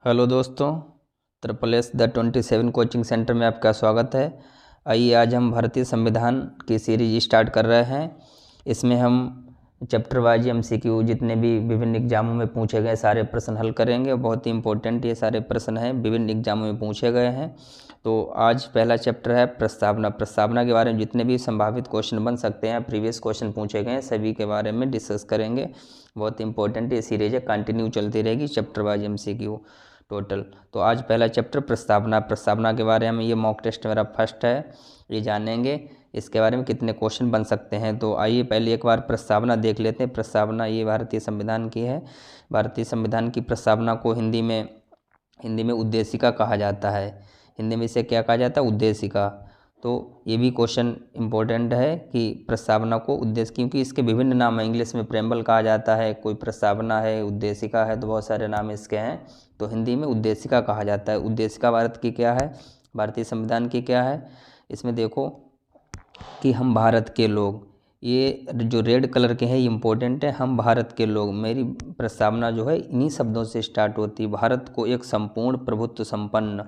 Hello दोस्तों, triple S the 27 coaching centre में आपका स्वागत है। आइए आज हम भारतीय संविधान की सीरीज स्टार्ट कर रहे हैं। इसमें हम चैप्टर वाइज एमसीक्यू जितने भी विभिन्न एग्जामों में पूछे गए सारे प्रश्न हल करेंगे। बहुत ही इंपॉर्टेंट ये सारे प्रश्न हैं, विभिन्न एग्जामों में पूछे गए हैं। तो आज पहला चैप्टर है प्रस्तावना। प्रस्तावना के बारे में जितने भी संभावित क्वेश्चन बन सकते हैं, प्रीवियस क्वेश्चन पूछे गए हैं, सभी के बारे में डिस्कस करेंगे। बहुत इंपॉर्टेंट ये सीरीज है, कंटिन्यू चलती रहेगी चैप्टर वाइज एमसीक्यू टोटल। तो आज पहला चैप्टर प्रस्तावना के बारे में, ये मॉक टेस्ट मेरा फर्स्ट है, ये जानेंगे इसके बारे में कितने क्वेश्चन बन सकते हैं। तो आइए पहले एक बार प्रस्तावना देख लेते हैं। प्रस्तावना ये भारतीय संविधान की है। भारतीय संविधान की प्रस्तावना को हिंदी में उद्देशिका कहा जाता है। हिंदी में इसे क्या कहा जाता है? उद्देशिका। तो ये भी क्वेश्चन इम्पोर्टेंट है कि प्रस्तावना को उद्देश्य, क्योंकि इसके विभिन्न नाम हैं। इंग्लिश में प्रेम्बल कहा जाता है, कोई प्रस्तावना है, उद्देशिका है, तो बहुत सारे नाम इसके हैं। तो हिंदी में उद्देशिका कहा जाता है। उद्देशिका भारत की क्या है, भारतीय संविधान की क्या है? इसमें देखो कि हम भारत के लोग, ये जो रेड कलर के हैं ये इम्पोर्टेंट है। हम भारत के लोग, मेरी प्रस्तावना जो है इन्हीं शब्दों से स्टार्ट होती है। भारत को एक संपूर्ण प्रभुत्व संपन्न,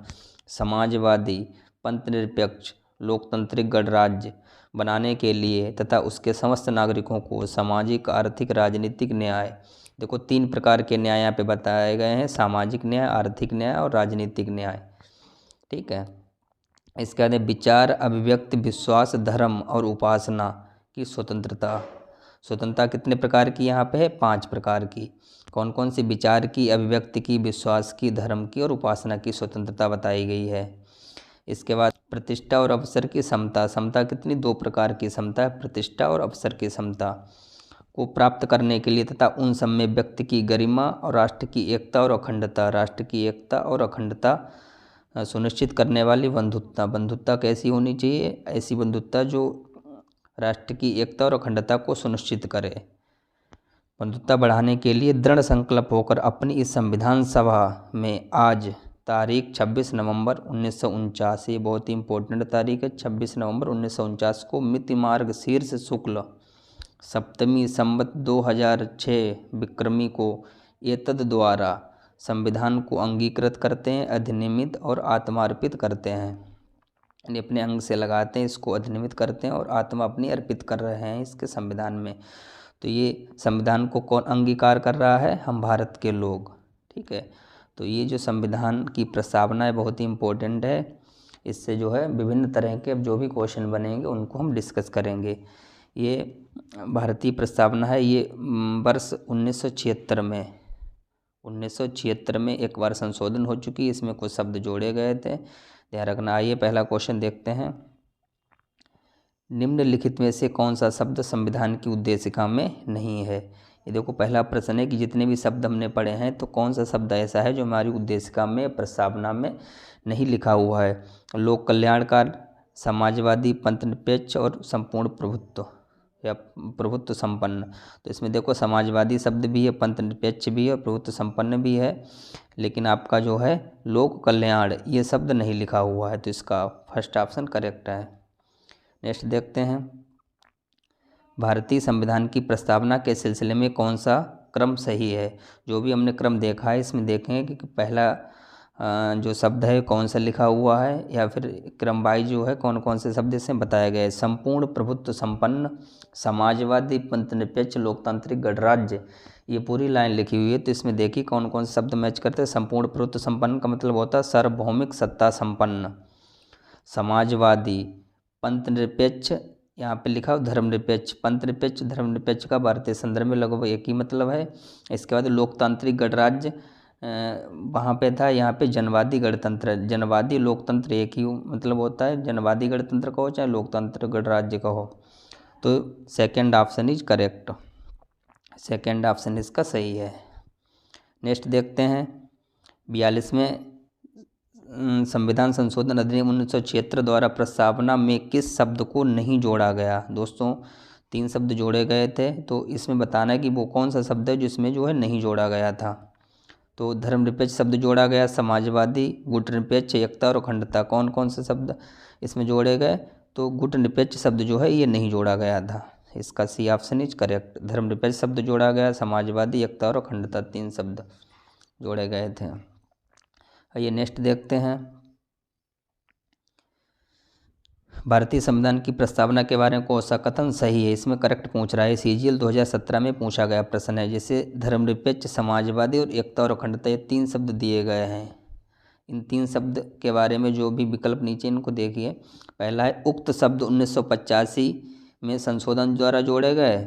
समाजवादी, पंथनिरपेक्ष, लोकतांत्रिक गणराज्य बनाने के लिए तथा उसके समस्त नागरिकों को सामाजिक, आर्थिक, राजनीतिक न्याय, देखो 3 प्रकार के न्याय यहाँ पे बताए गए हैं: सामाजिक न्याय, आर्थिक न्याय और राजनीतिक न्याय। ठीक है। इसके बाद विचार, अभिव्यक्ति, विश्वास, धर्म और उपासना की स्वतंत्रता। स्वतंत्रता कितने प्रकार की यहाँ पे है? 5 प्रकार की। कौन कौन सी? विचार की, अभिव्यक्ति की, विश्वास की, धर्म की और उपासना की स्वतंत्रता बताई गई है। इसके बाद प्रतिष्ठा और अवसर की समता। समता कितनी? 2 प्रकार की समता है, प्रतिष्ठा और अवसर की समता को प्राप्त करने के लिए तथा उन सब में व्यक्ति की गरिमा और राष्ट्र की एकता और अखंडता, राष्ट्र की एकता और अखंडता सुनिश्चित करने वाली बंधुत्ता। बंधुत्ता कैसी होनी चाहिए? ऐसी बंधुत्ता जो राष्ट्र की एकता और अखंडता को सुनिश्चित करे। बंधुत्ता बढ़ाने के लिए दृढ़ संकल्प होकर अपनी इस संविधान सभा में आज तारीख 26 नवंबर 1949, ये बहुत ही इंपॉर्टेंट तारीख है, 26 नवंबर 1949 को मिति मार्ग शीर्ष शुक्ल सप्तमी संवत 2006 विक्रमी को एतद द्वारा संविधान को अंगीकृत करते हैं, अधिनियमित और आत्मार्पित करते हैं। यानी अपने अंग से लगाते हैं, इसको अधिनियमित करते हैं और आत्मा अपनी अर्पित कर रहे हैं इसके संविधान में। तो ये संविधान को कौन अंगीकार कर रहा है? हम भारत के लोग। ठीक है। तो ये जो संविधान की प्रस्तावना है बहुत ही इम्पोर्टेंट है। इससे जो है विभिन्न तरह के जो भी क्वेश्चन बनेंगे उनको हम डिस्कस करेंगे। ये भारतीय प्रस्तावना है, ये वर्ष 1976 में एक बार संशोधन हो चुकी है। इसमें कुछ शब्द जोड़े गए थे, ध्यान रखना। आइए पहला क्वेश्चन देखते हैं। निम्नलिखित में से कौन सा शब्द संविधान की उद्देशिका में नहीं है? ये देखो पहला प्रश्न है कि जितने भी शब्द हमने पढ़े हैं तो कौन सा शब्द ऐसा है जो हमारी उद्देशिका में, प्रस्तावना में नहीं लिखा हुआ है? लोक कल्याणकार, समाजवादी, पंथनिरपेक्ष और संपूर्ण प्रभुत्व या प्रभुत्व संपन्न। तो इसमें देखो समाजवादी शब्द भी है, पंथनिरपेक्ष भी है, प्रभुत्व संपन्न भी है, लेकिन आपका जो है लोक कल्याण ये शब्द नहीं लिखा हुआ है। तो इसका फर्स्ट ऑप्शन करेक्ट है। नेक्स्ट देखते हैं, भारतीय संविधान की प्रस्तावना के सिलसिले में कौन सा क्रम सही है? जो भी हमने क्रम देखा है इसमें देखेंगे कि पहला जो शब्द है कौन सा लिखा हुआ है, या फिर क्रम वाइज जो है कौन कौन से शब्द इसमें बताए गए। संपूर्ण प्रभुत्व संपन्न, समाजवादी, पंथनिरपेक्ष, लोकतांत्रिक गणराज्य, ये पूरी लाइन लिखी हुई है। तो इसमें देखिए कौन कौन से शब्द मैच करते हैं। संपूर्ण प्रभुत्व संपन्न का मतलब होता है सार्वभौमिक सत्ता संपन्न, समाजवादी, पंथनिरपेक्ष, यहाँ पे लिखा हो धर्मनिरपेक्ष, पंथनिरपेक्ष, धर्मनिरपेक्ष का भारतीय संदर्भ में लगभग एक ही मतलब है। इसके बाद लोकतांत्रिक गणराज्य वहाँ पे था, यहाँ पे जनवादी गणतंत्र, जनवादी लोकतंत्र एक ही मतलब होता है, जनवादी गणतंत्र कहो चाहे लोकतंत्र गणराज्य कहो। तो second option is correct, second option इसका सही है। नेक्स्ट देखते हैं 42वें संविधान संशोधन अधिनियम 1976 द्वारा प्रस्तावना में किस शब्द को नहीं जोड़ा गया? दोस्तों 3 शब्द जोड़े गए थे, तो इसमें बताना है कि वो कौन सा शब्द है जिसमें जो है नहीं जोड़ा गया था। तो धर्मनिरपेक्ष शब्द जोड़ा गया, समाजवादी, गुटनिरपेक्ष, एकता और अखंडता। कौन कौन से शब्द इसमें जोड़े गए? तो गुटनिरपेक्ष शब्द जो है ये नहीं जोड़ा गया था। इसका सी ऑप्शन इज करेक्ट। धर्मनिरपेक्ष शब्द जोड़ा गया, समाजवादी, एकता और अखंडता 3 शब्द जोड़े गए थे। आइए नेक्स्ट देखते हैं। भारतीय संविधान की प्रस्तावना के बारे में कौन सा कथन सही है, इसमें करेक्ट पूछ रहा है। CGL 2017 में पूछा गया प्रश्न है। जैसे धर्मनिरपेक्ष, समाजवादी और एकता और अखंडता, ये 3 शब्द दिए गए हैं। इन 3 शब्द के बारे में जो भी विकल्प नीचे इनको देखिए। पहला है उक्त शब्द 1985 में संशोधन द्वारा जोड़े गए।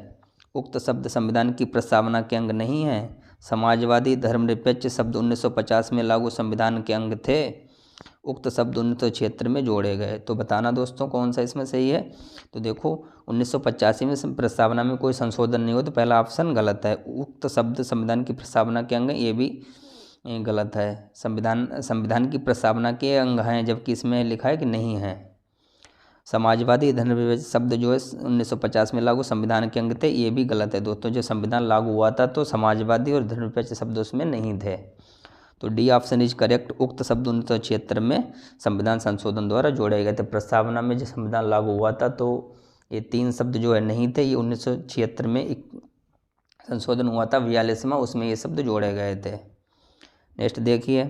उक्त शब्द संविधान की प्रस्तावना के अंग नहीं है। समाजवादी, धर्मनिरपेक्ष शब्द 1950 में लागू संविधान के अंग थे। उक्त शब्द 1976 में जोड़े गए। तो बताना दोस्तों कौन सा इसमें सही है। तो देखो 1985 में प्रस्तावना में कोई संशोधन नहीं हो, तो पहला ऑप्शन गलत है। उक्त शब्द संविधान की प्रस्तावना के अंग, ये भी गलत है। संविधान की प्रस्तावना के अंग हैं, जबकि इसमें लिखा है कि नहीं है। समाजवादी, धर्मनिरपेक्ष शब्द जो है 1950 में लागू संविधान के अंग थे, ये भी गलत है दोस्तों। जो संविधान लागू हुआ था तो समाजवादी और धर्मनिरपेक्ष शब्द उसमें नहीं थे। तो डी ऑप्शन इज करेक्ट। उक्त शब्द 1976 में संविधान संशोधन द्वारा जोड़े गए थे। प्रस्तावना में जो संविधान लागू हुआ था तो ये 3 शब्द जो है नहीं थे। ये 1976 में एक संशोधन हुआ था 42वां, उसमें ये शब्द जोड़े गए थे। नेक्स्ट देखिए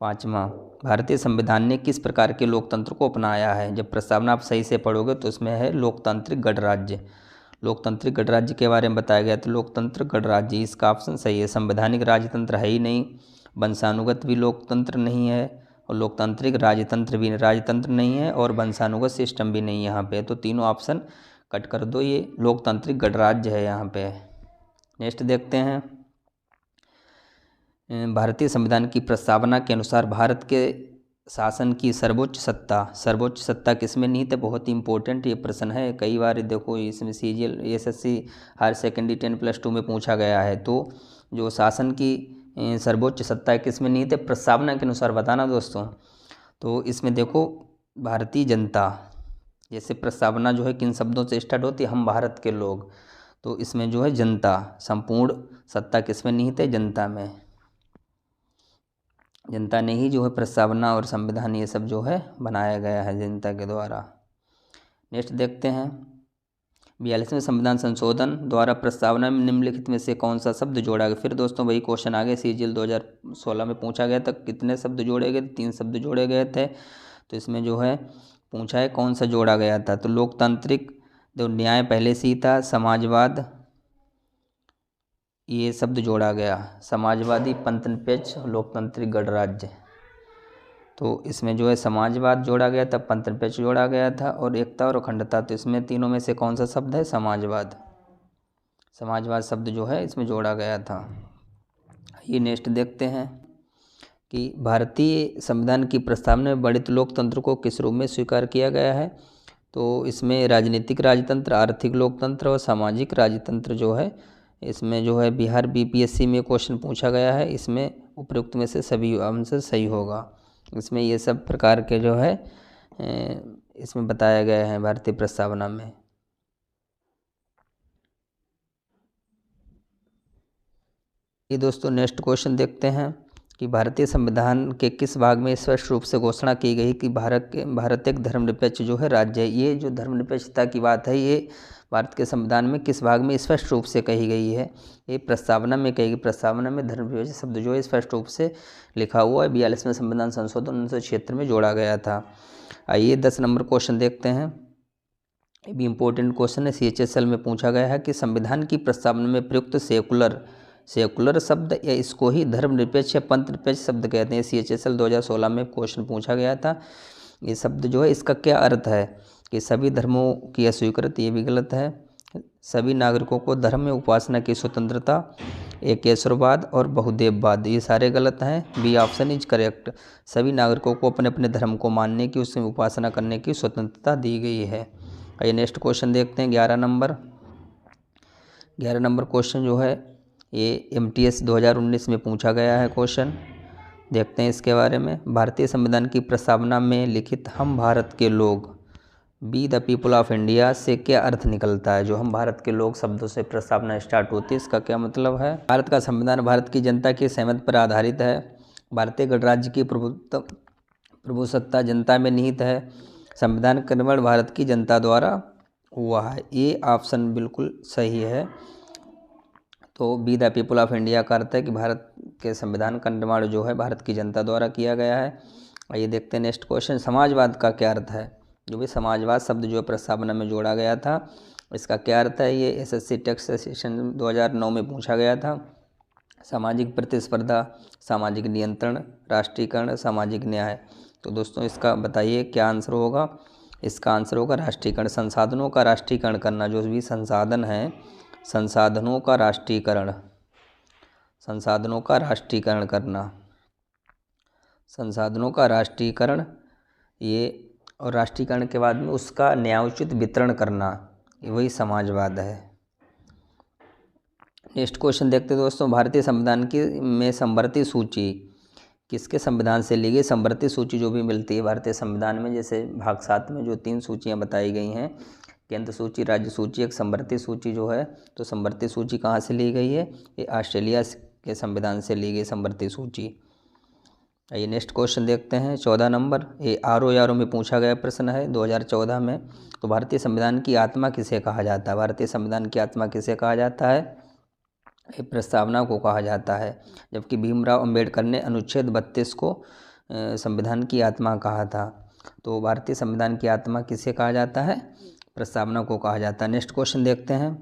5वां, भारतीय संविधान ने किस प्रकार के लोकतंत्र को अपनाया है। जब प्रस्तावना आप सही से पढ़ोगे तो इसमें है लोकतांत्रिक गणराज्य। लोकतांत्रिक गणराज्य के बारे में बताया गया। तो लोकतंत्र गणराज्य, इसका ऑप्शन सही है। संवैधानिक राजतंत्र है ही नहीं, वंशानुगत भी लोकतंत्र नहीं है, और लोकतांत्रिक राजतंत्र नहीं है, और वंशानुगत सिस्टम भी नहीं है यहाँ पे। तो तीनों ऑप्शन कट कर दो, ये लोकतांत्रिक गणराज्य है यहाँ पे। नेक्स्ट देखते हैं। भारतीय संविधान की प्रस्तावना के अनुसार भारत के शासन की सर्वोच्च सत्ता किसमें निहित है। बहुत ही इंपॉर्टेंट ये प्रश्न है। कई बार देखो इसमें CGL SSC हायर सेकेंडरी 10+2 में पूछा गया है। तो जो शासन की सर्वोच्च सत्ता किसमें निहित है, प्रस्तावना के अनुसार बताना दोस्तों। तो इसमें देखो भारतीय जनता, जैसे प्रस्तावना जो है किन शब्दों से स्टार्ट होती है, हम भारत के लोग। तो इसमें जो है जनता, संपूर्ण सत्ता किसमें निहित है, जनता में। जनता ने ही जो है प्रस्तावना और संविधान ये सब जो है बनाया गया है जनता के द्वारा। नेक्स्ट देखते हैं 42वें संविधान संशोधन द्वारा प्रस्तावना में निम्नलिखित में से कौन सा शब्द जोड़ा गया। फिर दोस्तों वही क्वेश्चन आगे CGL 2016 में पूछा गया था, कितने शब्द जोड़े गए, 3 शब्द जोड़े गए थे। तो इसमें जो है पूछा है कौन सा जोड़ा गया था। तो लोकतांत्रिक, जो न्याय पहले से ही था, समाजवाद, ये शब्द जोड़ा गया। समाजवादी, पंथनिरपेक्ष, लोकतांत्रिक गणराज्य। तो इसमें जो है समाजवाद जोड़ा गया था, पंथनिरपेक्ष जोड़ा गया था, और एकता और अखंडता। तो इसमें तीनों में से कौन सा शब्द है, समाजवाद शब्द जो है इसमें जोड़ा गया था। ये नेक्स्ट देखते हैं कि भारतीय संविधान की प्रस्तावना में वर्णित लोकतंत्र को किस रूप में स्वीकार किया गया है। तो इसमें राजनीतिक राजतंत्र, आर्थिक लोकतंत्र और सामाजिक राजतंत्र जो है, इसमें जो है बिहार BPSC में क्वेश्चन पूछा गया है। इसमें उपयुक्त में से सभी आंसर सही होगा। इसमें ये सब प्रकार के जो है इसमें बताया गया है भारतीय प्रस्तावना में। ये दोस्तों नेक्स्ट क्वेश्चन देखते हैं कि भारतीय संविधान के किस भाग में स्पष्ट रूप से घोषणा की गई कि भारत एक धर्मनिरपेक्ष जो है राज्य है। ये जो धर्मनिरपेक्षता की बात है, ये भारत के संविधान में किस भाग में स्पष्ट रूप से कही गई है। ये प्रस्तावना में कही गई। प्रस्तावना में धर्मनिरपेक्ष शब्द जो है स्पष्ट रूप से लिखा हुआ है। 42वें संविधान संशोधन 1976 में जोड़ा गया था। आइए 10 नंबर क्वेश्चन देखते हैं। ये भी इम्पोर्टेंट क्वेश्चन है, CHSL में पूछा गया है कि संविधान की प्रस्तावना में प्रयुक्त सेकुलर शब्द, या इसको ही धर्मनिरपेक्ष या पंथनिरपेक्ष शब्द कहते हैं। CHSL 2016 में क्वेश्चन पूछा गया था। ये शब्द जो है इसका क्या अर्थ है कि सभी धर्मों की अस्वीकृत, ये भी गलत है। सभी नागरिकों को धर्म में उपासना की स्वतंत्रता, एकेश्वरवाद और बहुदेववाद, ये सारे गलत हैं। B option is correct. सभी नागरिकों को अपने अपने धर्म को मानने की, उसमें उपासना करने की स्वतंत्रता दी गई है। आइए नेक्स्ट क्वेश्चन देखते हैं 11 नंबर क्वेश्चन जो है ये MTS 2019 में पूछा गया है क्वेश्चन। देखते हैं इसके बारे में। भारतीय संविधान की प्रस्तावना में लिखित हम भारत के लोग, be the people of India से क्या अर्थ निकलता है। जो हम भारत के लोग शब्दों से प्रस्तावना स्टार्ट होती है, इसका क्या मतलब है। भारत का संविधान भारत की जनता की सहमति पर आधारित है। भारतीय गणराज्य की प्रभुसत्ता जनता में निहित है। संविधान का निर्माण भारत की जनता द्वारा हुआ है। ये ऑप्शन बिल्कुल सही है। तो be the people of India का अर्थ है कि भारत के संविधान का निर्माण जो है भारत की जनता द्वारा किया गया है। आइए देखते हैं नेक्स्ट क्वेश्चन, समाजवाद का क्या अर्थ है। जो भी समाजवाद शब्द जो है प्रस्तावना में जोड़ा गया था, इसका क्या अर्थ है, ये एसएससी टेक्स्ट सेशन 2009 में पूछा गया था। सामाजिक प्रतिस्पर्धा, सामाजिक नियंत्रण, राष्ट्रीयकरण, सामाजिक न्याय। तो दोस्तों इसका बताइए क्या आंसर होगा। इसका आंसर होगा राष्ट्रीयकरण, संसाधनों का राष्ट्रीयकरण करना। जो भी संसाधन हैं, संसाधनों का राष्ट्रीयकरण, संसाधनों का राष्ट्रीयकरण करना, संसाधनों का राष्ट्रीयकरण ये, और राष्ट्रीयकरण के बाद में उसका न्यायोचित वितरण करना, वही समाजवाद है। नेक्स्ट क्वेश्चन देखते हैं दोस्तों, भारतीय संविधान की में संवर्ती सूची किसके संविधान से ली गई। संवर्ती सूची जो भी मिलती है भारतीय संविधान में, जैसे भाग 7 में जो 3 सूचियां बताई गई हैं, केंद्र सूची, राज्य सूची, एक संवर्ती सूची जो है, तो संवर्ती सूची कहाँ से ली गई है, ये ऑस्ट्रेलिया के संविधान से ली गई संवर्ती सूची। आइए नेक्स्ट क्वेश्चन देखते हैं, 14 नंबर, ये आरओ में पूछा गया प्रश्न है 2014 में। तो भारतीय संविधान की आत्मा किसे कहा जाता है। भारतीय संविधान की आत्मा किसे कहा जाता है, ये प्रस्तावना को कहा जाता है। जबकि भीमराव अंबेडकर ने अनुच्छेद 32 को संविधान की आत्मा कहा था। तो भारतीय संविधान की आत्मा किसे कहा जाता है, प्रस्तावना को कहा जाता है। नेक्स्ट क्वेश्चन देखते हैं,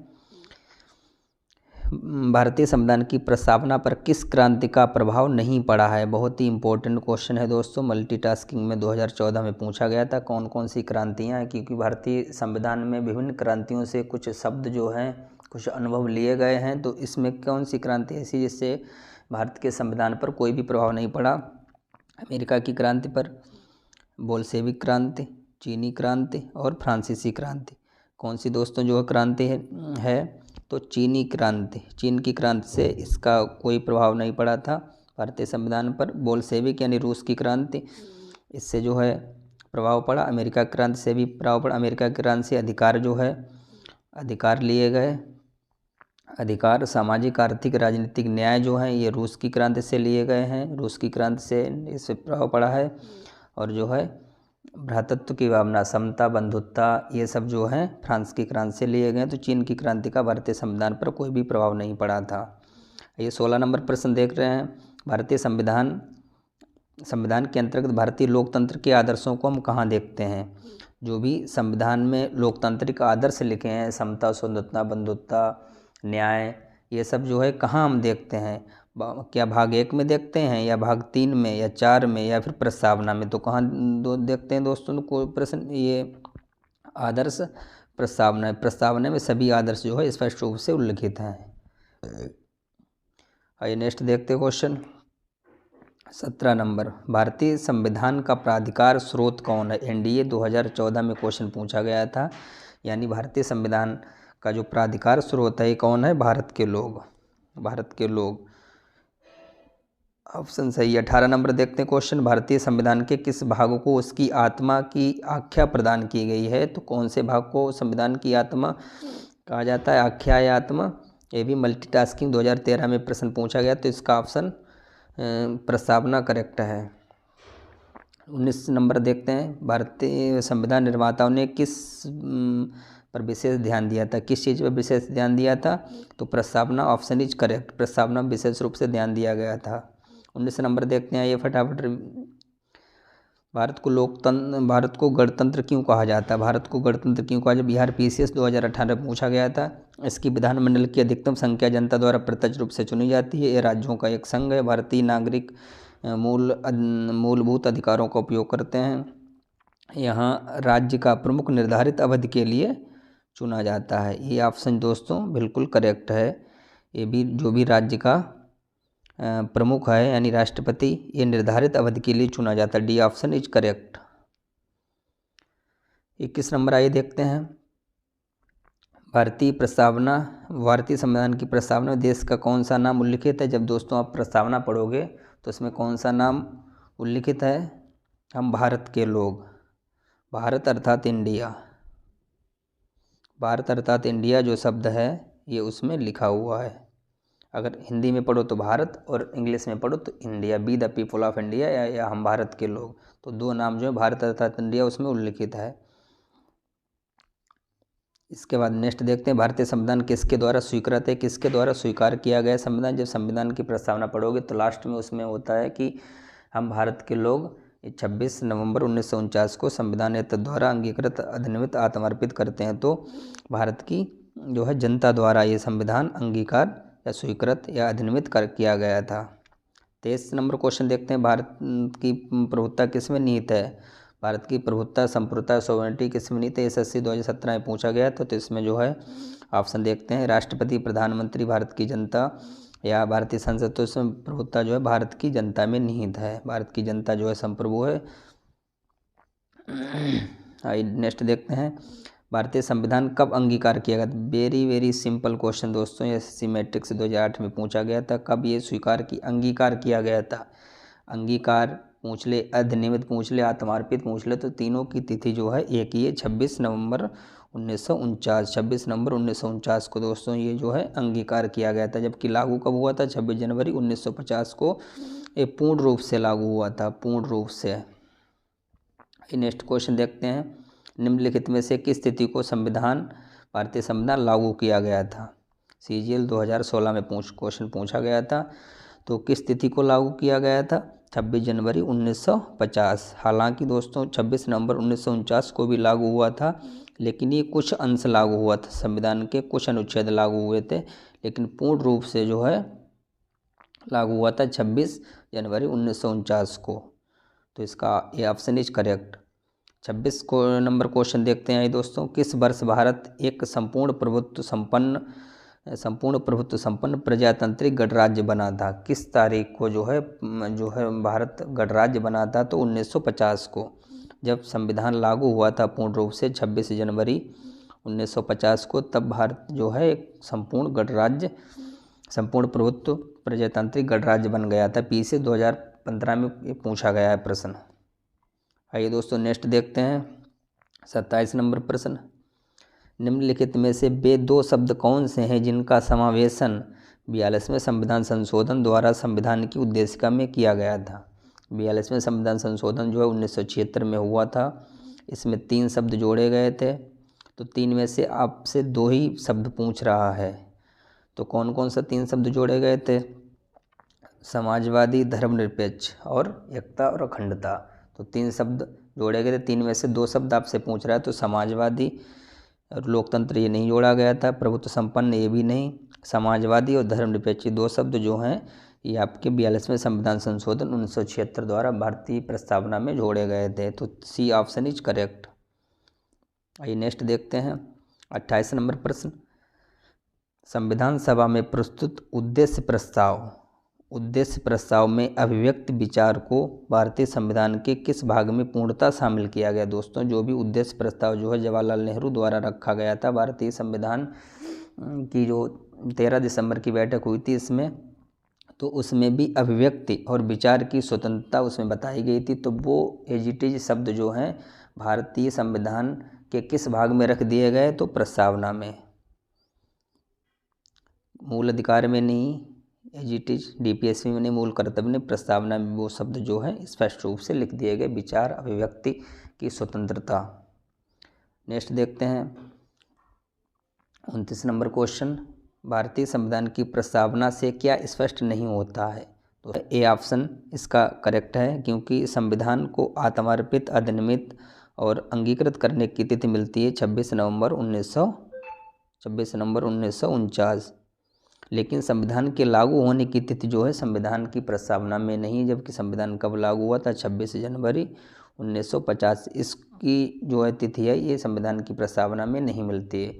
भारतीय संविधान की प्रस्तावना पर किस क्रांति का प्रभाव नहीं पड़ा है। बहुत ही इंपॉर्टेंट क्वेश्चन है दोस्तों, मल्टीटास्किंग में 2014 में पूछा गया था कौन कौन सी क्रांतियाँ हैं, क्योंकि भारतीय संविधान में विभिन्न क्रांतियों से कुछ शब्द जो हैं, कुछ अनुभव लिए गए हैं। तो इसमें कौन सी क्रांति ऐसी जिससे भारत के संविधान पर कोई भी प्रभाव नहीं पड़ा। अमेरिका की क्रांति पर, बोल्शेविक क्रांति, चीनी क्रांति और फ्रांसीसी क्रांति। कौन सी दोस्तों जो क्रांति है, तो चीनी क्रांति, चीन की क्रांति से इसका कोई प्रभाव नहीं पड़ा था भारतीय संविधान पर। बोल्शेविक यानी रूस की क्रांति, इससे जो है प्रभाव पड़ा। अमेरिका क्रांति से भी प्रभाव पड़ा। अमेरिका क्रांति से अधिकार जो है, अधिकार लिए गए, अधिकार, सामाजिक, आर्थिक, राजनीतिक न्याय जो है, ये रूस की क्रांति से लिए गए हैं। रूस की क्रांति से इससे प्रभाव पड़ा है। और जो है भ्रातृत्व की भावना, समता, बंधुत्ता, ये सब जो है फ्रांस की क्रांति से लिए गए। तो चीन की क्रांति का भारतीय संविधान पर कोई भी प्रभाव नहीं पड़ा था। ये 16 नंबर प्रश्न देख रहे हैं, भारतीय संविधान के अंतर्गत भारतीय लोकतंत्र के आदर्शों को हम कहाँ देखते हैं। जो भी संविधान में लोकतांत्रिक आदर्श लिखे हैं, समता, स्वतंत्रता, बंधुत्ता, न्याय, ये सब जो है कहाँ हम देखते हैं। क्या भाग 1 में देखते हैं, या भाग 3 में, या 4 में, या फिर प्रस्तावना में। तो कहाँ देखते हैं दोस्तों, तो कोई प्रश्न, ये आदर्श प्रस्तावना है। प्रस्तावना में सभी आदर्श जो है स्पष्ट रूप से उल्लिखित हैं। आइए नेक्स्ट देखते हैं क्वेश्चन 17 नंबर, भारतीय संविधान का प्राधिकार स्रोत कौन है। एनडीए 2014 में क्वेश्चन पूछा गया था, यानी भारतीय संविधान का जो प्राधिकार स्रोत है कौन है, भारत के लोग, भारत के लोग। ऑप्शन सही। 18 नंबर देखते हैं क्वेश्चन, भारतीय संविधान के किस भाग को उसकी आत्मा की आख्या प्रदान की गई है। तो कौन से भाग को संविधान की आत्मा कहा जाता है, आख्या या आत्मा। ये भी मल्टीटास्किंग 2013 में प्रश्न पूछा गया, तो इसका ऑप्शन प्रस्तावना करेक्ट है। 19 नंबर देखते हैं, भारतीय संविधान निर्माताओं ने किस पर विशेष ध्यान दिया था, किस चीज़ पर विशेष ध्यान दिया था। तो प्रस्तावना, ऑप्शन इज करेक्ट, प्रस्तावना विशेष रूप से ध्यान दिया गया था। 19 नंबर देखते हैं, ये फटाफट, भारत को गणतंत्र क्यों कहा जाता है। भारत को गणतंत्र क्यों कहा जाता है, बिहार पीसीएस 2018 में पूछा गया था। इसकी विधानमंडल की अधिकतम संख्या जनता द्वारा प्रत्यक्ष रूप से चुनी जाती है। ये राज्यों का एक संघ है। भारतीय नागरिक मूलभूत अधिकारों का उपयोग करते हैं। यहाँ राज्य का प्रमुख निर्धारित अवधि के लिए चुना जाता है। ये ऑप्शन दोस्तों बिल्कुल करेक्ट है। ये भी जो भी राज्य का प्रमुख है यानी राष्ट्रपति, ये निर्धारित अवधि के लिए चुना जाता है। D option is correct. 21 number आइए देखते हैं, भारतीय संविधान की प्रस्तावना में देश का कौन सा नाम उल्लिखित है। जब दोस्तों आप प्रस्तावना पढ़ोगे तो इसमें कौन सा नाम उल्लिखित है, हम भारत के लोग, भारत अर्थात इंडिया, भारत अर्थात इंडिया जो शब्द है ये उसमें लिखा हुआ है। अगर हिंदी में पढ़ो तो भारत, और इंग्लिश में पढ़ो तो India, be the people of India, या हम भारत के लोग। तो 2 नाम जो है भारत अर्थात इंडिया उसमें उल्लिखित है। इसके बाद नेक्स्ट देखते हैं, भारतीय संविधान किसके द्वारा स्वीकृत है, किसके द्वारा स्वीकार किया गया संविधान। जब संविधान की प्रस्तावना पढ़ोगे तो लास्ट में उसमें होता है कि हम भारत के लोग 26 नवंबर 1949 को संविधान द्वारा अंगीकृत अधिनियमित आत्मर्पित करते हैं। तो भारत की जो है जनता द्वारा ये संविधान अंगीकार या स्वीकृत या अधिनियमित किया गया था। 23 नंबर क्वेश्चन देखते हैं, भारत की प्रभुत्ता किसमें निहित है। भारत की प्रभुत्ता, संप्रभुत्ता, सोवरेनिटी किसमें निहित है। SSC 2017 में पूछा गया तो इसमें जो है ऑप्शन देखते हैं, राष्ट्रपति, प्रधानमंत्री, भारत की जनता या भारतीय संसद। तो इसमें प्रभुत्ता जो है भारत की जनता में निहित है, भारत की जनता जो है संप्रभु है। आइए नेक्स्ट देखते हैं, भारतीय संविधान कब अंगीकार किया गया। वेरी वेरी सिंपल क्वेश्चन दोस्तों, ये SSC मैट्रिक्स 2008 में पूछा गया था। कब ये स्वीकार की अंगीकार किया गया था। अंगीकार पूछ ले, अधिनियमित पूछ ले, आत्मार्पित पूछ ले, तो तीनों की तिथि जो है एक ही है, 26 नवंबर 1949। 26 नवंबर 1949 को दोस्तों ये जो है अंगीकार किया गया था। जबकि लागू कब हुआ था, 26 जनवरी 1950 को ये पूर्ण रूप से लागू हुआ था, पूर्ण रूप से। नेक्स्ट क्वेश्चन देखते हैं, निम्नलिखित में से किस तिथि को भारतीय संविधान लागू किया गया था। CGL 2016 में क्वेश्चन पूछा गया था। तो किस तिथि को लागू किया गया था, 26 जनवरी 1950। हालांकि दोस्तों 26 नवंबर 1949 को भी लागू हुआ था, लेकिन ये कुछ अंश लागू हुआ था, संविधान के कुछ अनुच्छेद लागू हुए थे, लेकिन पूर्ण रूप से जो है लागू हुआ था 26 जनवरी 1949 को। तो इसका ये option is correct. 26 number question देखते हैं दोस्तों, किस वर्ष भारत एक संपूर्ण प्रभुत्व संपन्न प्रजातांत्रिक गणराज्य बना था। किस तारीख को जो है भारत गणराज्य बना था। तो 1950 को, जब संविधान लागू हुआ था पूर्ण रूप से 26 जनवरी 1950 को, तब भारत जो है एक संपूर्ण प्रभुत्व प्रजातांत्रिक गणराज्य बन गया था। PSC 2015 में पूछा गया है प्रश्न। आइए दोस्तों नेक्स्ट देखते हैं, 27 नंबर प्रश्न, निम्नलिखित में से वे दो शब्द कौन से हैं जिनका समावेशन 42वें संविधान संशोधन द्वारा संविधान की उद्देशिका में किया गया था। 42वें संविधान संशोधन जो है 1976 में हुआ था। इसमें 3 शब्द जोड़े गए थे। तो 3 में से आपसे 2 ही शब्द पूछ रहा है। तो कौन कौन सा 3 शब्द जोड़े गए थे, समाजवादी, धर्मनिरपेक्ष और एकता और अखंडता। तो 3 शब्द जोड़े गए थे, 3 में से 2 शब्द आपसे पूछ रहा है। तो समाजवादी और लोकतंत्र ये नहीं जोड़ा गया था, प्रभुत्व संपन्न ये भी नहीं, समाजवादी और धर्मनिरपेक्ष 2 शब्द जो हैं ये आपके 42वें संविधान संशोधन 1976 द्वारा भारतीय प्रस्तावना में जोड़े गए थे। तो C ऑप्शन इज करेक्ट। आइए नेक्स्ट देखते हैं, 28 नंबर प्रश्न, संविधान सभा में प्रस्तुत उद्देश्य प्रस्ताव में अभिव्यक्ति विचार को भारतीय संविधान के किस भाग में पूर्णतः शामिल किया गया। दोस्तों जो भी उद्देश्य प्रस्ताव जो है जवाहरलाल नेहरू द्वारा रखा गया था, भारतीय संविधान की जो 13 दिसंबर की बैठक हुई थी इसमें, तो उसमें भी अभिव्यक्ति और विचार की स्वतंत्रता उसमें बताई गई थी। तो वो एजिटिज शब्द जो हैं भारतीय संविधान के किस भाग में रख दिए गए, तो प्रस्तावना में, मूल अधिकार में नहीं, एजिटिज DPSP में नहीं, मूल कर्तव्य में, प्रस्तावना में वो शब्द जो है स्पष्ट रूप से लिख दिए गए, विचार, अभिव्यक्ति की स्वतंत्रता। नेक्स्ट देखते हैं 29 नंबर क्वेश्चन, भारतीय संविधान की प्रस्तावना से क्या स्पष्ट नहीं होता है। तो A ऑप्शन इसका करेक्ट है, क्योंकि संविधान को आत्मार्पित, अधिनियमित और अंगीकृत करने की तिथि मिलती है 26 नवंबर 1949, लेकिन संविधान के लागू होने की तिथि जो है संविधान की प्रस्तावना में नहीं, जबकि संविधान कब लागू हुआ था, 26 जनवरी 1950। इसकी जो है तिथि है ये संविधान की प्रस्तावना में नहीं मिलती है।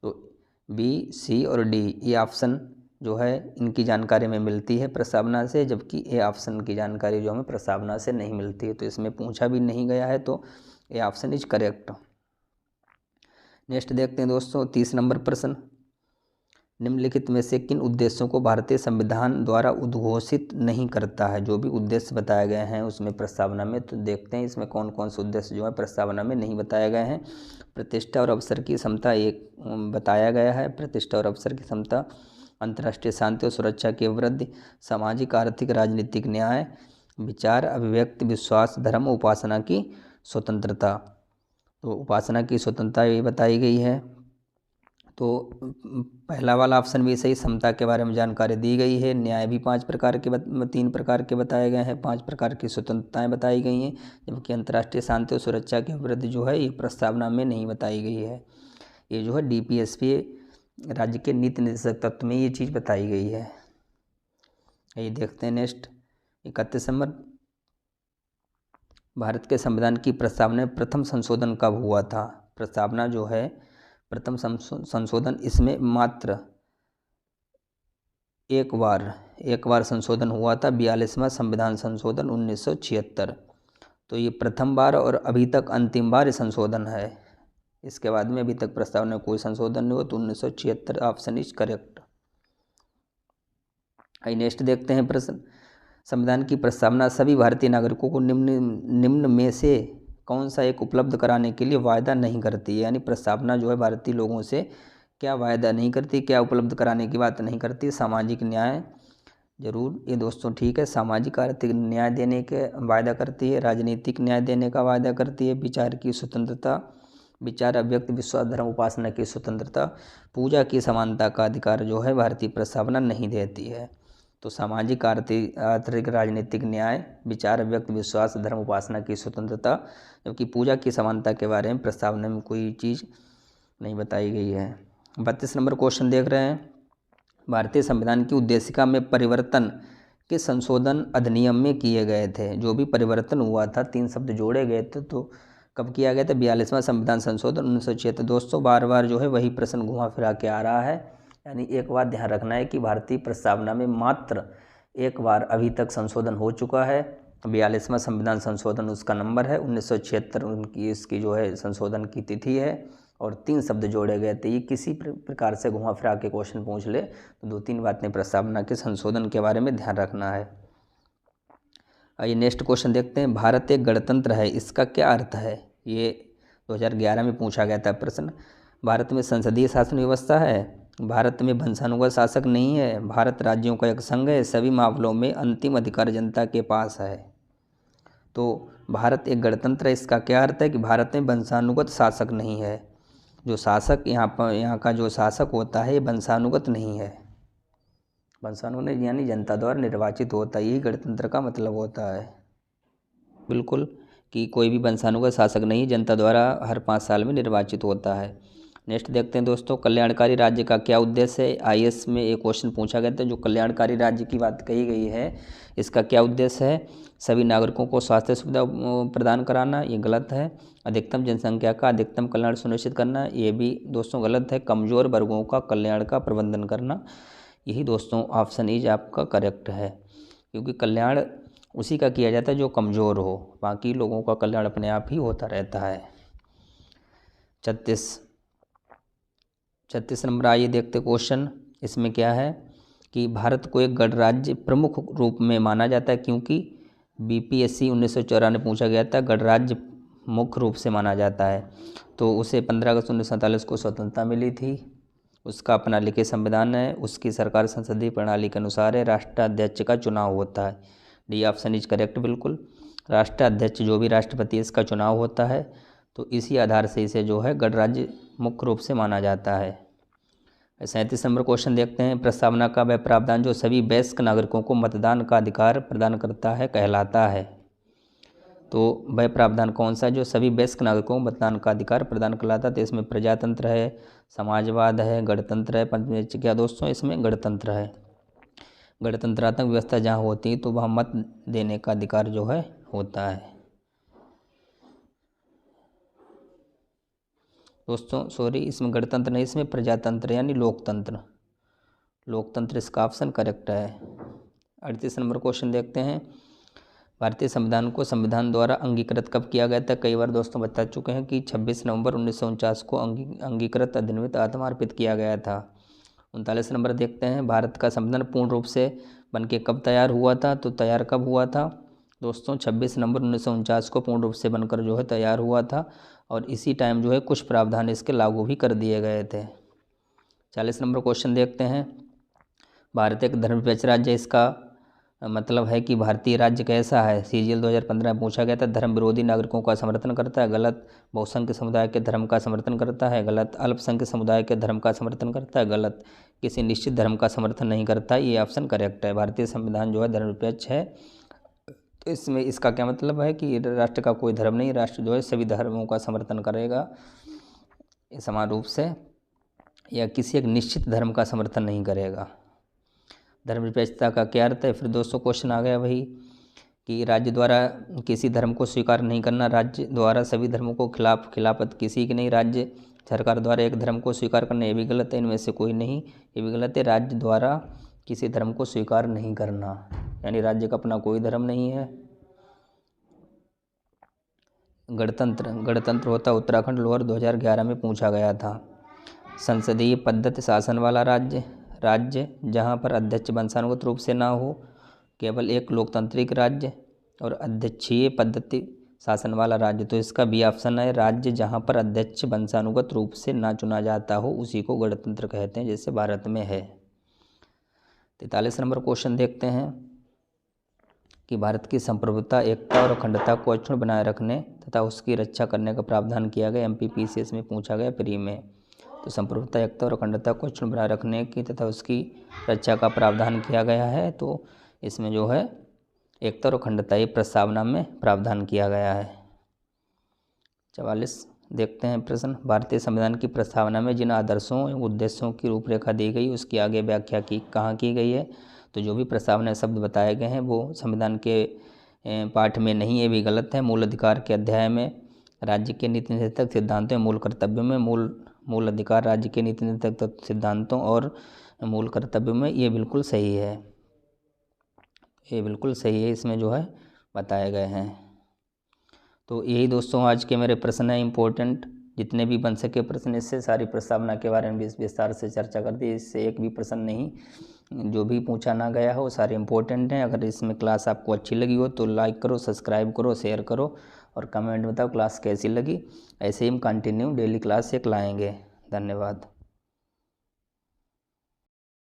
तो B, C और D ये ऑप्शन जो है इनकी जानकारी में मिलती है प्रस्तावना से, जबकि A ऑप्शन की जानकारी जो हमें प्रस्तावना से नहीं मिलती है। तो इसमें पूछा भी नहीं गया है, तो A option is correct. Next देखते हैं दोस्तों 30 नंबर प्रश्न, निम्नलिखित में से किन उद्देश्यों को भारतीय संविधान द्वारा उद्घोषित नहीं करता है। जो भी उद्देश्य बताए गए हैं उसमें प्रस्तावना में, तो देखते हैं इसमें कौन कौन से उद्देश्य जो है प्रस्तावना में नहीं बताए गए हैं। प्रतिष्ठा और अवसर की समता एक बताया गया है, प्रतिष्ठा और अवसर की समता, अंतर्राष्ट्रीय शांति और सुरक्षा की वृद्धि, सामाजिक, आर्थिक, राजनीतिक न्याय, विचार, अभिव्यक्ति, विश्वास, धर्म, उपासना की स्वतंत्रता। तो उपासना की स्वतंत्रता ये बताई गई है। तो पहला वाला ऑप्शन भी सही, समता के बारे में जानकारी दी गई है। न्याय भी 3 प्रकार के बताए गए हैं, 5 प्रकार की स्वतंत्रताएं बताई गई हैं, जबकि अंतर्राष्ट्रीय शांति और सुरक्षा की अभिवृद्धि जो है ये प्रस्तावना में नहीं बताई गई है। ये जो है DPSP राज्य के नीति निर्देशक तत्व में ये चीज़ बताई गई है। ये देखते हैं नेक्स्ट 31 नंबर, भारत के संविधान की प्रस्तावना में प्रथम संशोधन कब हुआ था? प्रस्तावना जो है प्रथम संशोधन इसमें मात्र एक बार संशोधन हुआ था, 42वां संविधान संशोधन 1976। तो ये प्रथम बार और अभी तक अंतिम बार संशोधन है। इसके बाद में अभी तक प्रस्तावना में कोई संशोधन नहीं हुआ, तो 1976 ऑप्शन इज करेक्ट। नेक्स्ट देखते हैं प्रश्न, संविधान की प्रस्तावना सभी भारतीय नागरिकों को निम्न में से कौन सा एक उपलब्ध कराने के लिए वायदा नहीं करती है? यानी प्रस्तावना जो है भारतीय लोगों से क्या वायदा नहीं करती, क्या उपलब्ध कराने की बात नहीं करती? सामाजिक न्याय, जरूर ये दोस्तों ठीक है, सामाजिक आर्थिक न्याय देने के वायदा करती है, राजनीतिक न्याय देने का वायदा करती है, विचार की स्वतंत्रता, विचार अभिव्यक्ति, विश्वास, धर्म उपासना की स्वतंत्रता, पूजा की समानता का अधिकार जो है भारतीय प्रस्तावना नहीं देती है। तो सामाजिक आर्थिक राजनीतिक न्याय, विचार अभिव्यक्ति, विश्वास, धर्म उपासना की स्वतंत्रता, जबकि पूजा की समानता के बारे में प्रस्तावना में कोई चीज़ नहीं बताई गई है। 32 नंबर क्वेश्चन देख रहे हैं, भारतीय संविधान की उद्देशिका में परिवर्तन के संशोधन अधिनियम में किए गए थे। जो भी परिवर्तन हुआ था, 3 शब्द जोड़े गए थे, तो कब किया गया था? 42वां संविधान संशोधन 1976। दोस्तों बार बार जो है वही प्रश्न घुमा फिरा के आ रहा है, यानी एक बात ध्यान रखना है कि भारतीय प्रस्तावना में मात्र एक बार अभी तक संशोधन हो चुका है। 42वां संविधान संशोधन उसका नंबर है, 1976 उनकी इसकी जो है संशोधन की तिथि है, और 3 शब्द जोड़े गए थे। ये किसी प्रकार से घुमा फिरा के क्वेश्चन पूछ ले तो 2-3 बातें प्रस्तावना के संशोधन के बारे में ध्यान रखना है। आइए नेक्स्ट क्वेश्चन देखते हैं, भारत एक गणतंत्र है, इसका क्या अर्थ है? ये 2011 में पूछा गया था प्रश्न। भारत में संसदीय शासन व्यवस्था है, भारत में वंशानुगत शासक नहीं है, भारत राज्यों का एक संघ है, सभी मामलों में अंतिम अधिकार जनता के पास है। तो भारत एक गणतंत्र है, इसका क्या अर्थ है कि भारत में वंशानुगत शासक नहीं है। जो शासक यहाँ का जो शासक होता है ये वंशानुगत नहीं है, वंशानुगत यानी जनता द्वारा निर्वाचित होता है, यही गणतंत्र का मतलब होता है। बिल्कुल, कि कोई भी वंशानुगत शासक नहीं, जनता द्वारा हर 5 साल में निर्वाचित होता है। नेक्स्ट देखते हैं दोस्तों, कल्याणकारी राज्य का क्या उद्देश्य है? IAS में एक क्वेश्चन पूछा गया था, जो कल्याणकारी राज्य की बात कही गई है, इसका क्या उद्देश्य है? सभी नागरिकों को स्वास्थ्य सुविधा प्रदान कराना, ये गलत है। अधिकतम जनसंख्या का अधिकतम कल्याण सुनिश्चित करना, ये भी दोस्तों गलत है। कमज़ोर वर्गों का कल्याण का प्रबंधन करना, यही दोस्तों ऑप्शन इज आपका करेक्ट है, क्योंकि कल्याण उसी का किया जाता है जो कमज़ोर हो, बाकी लोगों का कल्याण अपने आप ही होता रहता है। 36 नंबर आइए देखते क्वेश्चन, इसमें क्या है कि भारत को एक गणराज्य प्रमुख रूप में माना जाता है, क्योंकि BPSC 1994 पूछा गया था, गणराज्य मुख्य रूप से माना जाता है। तो उसे 15 अगस्त 1947 को स्वतंत्रता मिली थी, उसका अपना लिखित संविधान है, उसकी सरकार संसदीय प्रणाली के अनुसार है, राष्ट्राध्यक्ष का चुनाव होता है। D option is correct. बिल्कुल, राष्ट्राध्यक्ष जो भी राष्ट्रपति इसका चुनाव होता है, तो इसी आधार से इसे जो है गणराज्य मुख्य रूप से माना जाता है। 37 नंबर क्वेश्चन देखते हैं, प्रस्तावना का वह प्रावधान जो सभी वयस्क नागरिकों को मतदान का अधिकार प्रदान करता है कहलाता है। तो वह प्रावधान कौन सा जो सभी वयस्क नागरिकों को मतदान का अधिकार प्रदान कहलाता है? तो इसमें प्रजातंत्र है, समाजवाद है, गणतंत्र है, पंचवटी क्या दोस्तों? इसमें गणतंत्र है। गणतंत्रात्मक व्यवस्था जहाँ होती है तो वहाँ मत देने का अधिकार जो है होता है। दोस्तों सॉरी, इसमें गणतंत्र नहीं, इसमें प्रजातंत्र यानी लोकतंत्र, लोकतंत्र इसका ऑप्शन करेक्ट है। 38 नंबर क्वेश्चन देखते हैं, भारतीय संविधान को संविधान द्वारा अंगीकृत कब किया गया था? कई बार दोस्तों बता चुके हैं कि 26 नवंबर 1949 को अंगीकृत अधिनियम आत्मार्पित किया गया था। 39 नंबर देखते हैं, भारत का संविधान पूर्ण रूप से बनके कब तैयार हुआ था? तो तैयार कब हुआ था दोस्तों? 26 नवंबर 1949 को पूर्ण रूप से बनकर जो है तैयार हुआ था, और इसी टाइम जो है कुछ प्रावधान इसके लागू भी कर दिए गए थे। 40 नंबर क्वेश्चन देखते हैं, भारत एक धर्मनिरपेक्ष राज्य, इसका मतलब है कि भारतीय राज्य कैसा है, CGL 2015 में पूछा गया था। धर्म विरोधी नागरिकों का समर्थन करता है, गलत। बहुसंख्यक समुदाय के धर्म का समर्थन करता है, गलत। अल्पसंख्यक समुदाय के धर्म का समर्थन करता है, गलत। किसी निश्चित धर्म का समर्थन नहीं करता, ये ऑप्शन करेक्ट है। भारतीय संविधान जो है धर्मनिरपेक्ष है। तो इसमें इसका क्या मतलब है कि राष्ट्र का कोई धर्म नहीं, राष्ट्र जो है सभी धर्मों का समर्थन करेगा समान रूप से, या किसी एक निश्चित धर्म का समर्थन नहीं करेगा। धर्मनिरपेक्षता का क्या अर्थ है? फिर दोस्तों क्वेश्चन आ गया वही कि राज्य द्वारा किसी धर्म को स्वीकार नहीं करना, राज्य द्वारा सभी धर्मों को खिलाफत किसी की नहीं, राज्य सरकार द्वारा एक धर्म को स्वीकार करना, ये भी गलत है। इनमें से कोई नहीं, ये भी गलत है। राज्य द्वारा किसी धर्म को स्वीकार नहीं करना, यानी राज्य का अपना कोई धर्म नहीं है। गणतंत्र होता उत्तराखंड, लोअर 2011 में पूछा गया था। संसदीय पद्धति शासन वाला राज्य जहाँ पर अध्यक्ष वंशानुगत रूप से ना हो, केवल एक लोकतांत्रिक राज्य। और अध्यक्षीय पद्धति शासन वाला राज्य, तो इसका बी ऑप्शन है। राज्य जहाँ पर अध्यक्ष वंशानुगत रूप से ना चुना जाता हो उसी को गणतंत्र कहते हैं, जैसे भारत में है। 43 नंबर क्वेश्चन देखते हैं कि भारत की संप्रभुता, एकता और अखंडता को अक्षुण्ण बनाए रखने तथा उसकी रक्षा करने का प्रावधान किया गया। MPPCS में पूछा गया प्री में। तो संप्रभुता, एकता और अखंडता को अक्षुण्ण बनाए रखने की तथा उसकी रक्षा का प्रावधान किया गया है। तो इसमें जो है एकता और अखंडता ये प्रस्तावना में प्रावधान किया गया है। 44 देखते हैं प्रश्न। भारतीय संविधान की प्रस्तावना में जिन आदर्शों एवं उद्देश्यों की रूपरेखा दी गई उसकी आगे व्याख्या कहाँ की गई है? तो जो भी प्रस्तावना शब्द बताए गए हैं वो संविधान के पाठ में नहीं, ये भी गलत है। मूल अधिकार के अध्याय में राज्य के नीति निर्देशक सिद्धांतों, मूल कर्तव्यों में मूल अधिकार राज्य के नीति निर्देशक सिद्धांतों और मूल कर्तव्यों में, ये बिल्कुल सही है, ये बिल्कुल सही है, इसमें जो है बताए गए हैं। तो यही दोस्तों आज के मेरे प्रश्न हैं इम्पोर्टेंट, जितने भी बन सके प्रश्न। इससे सारी प्रस्तावना के बारे में विस्तार से चर्चा कर दी, इससे एक भी प्रश्न नहीं जो भी पूछा ना गया हो, सारे इम्पोर्टेंट हैं। अगर इसमें क्लास आपको अच्छी लगी हो तो लाइक करो, सब्सक्राइब करो, शेयर करो और कमेंट बताओ क्लास कैसी लगी। ऐसे ही हम कंटिन्यू डेली क्लास एक लाएंगे। धन्यवाद।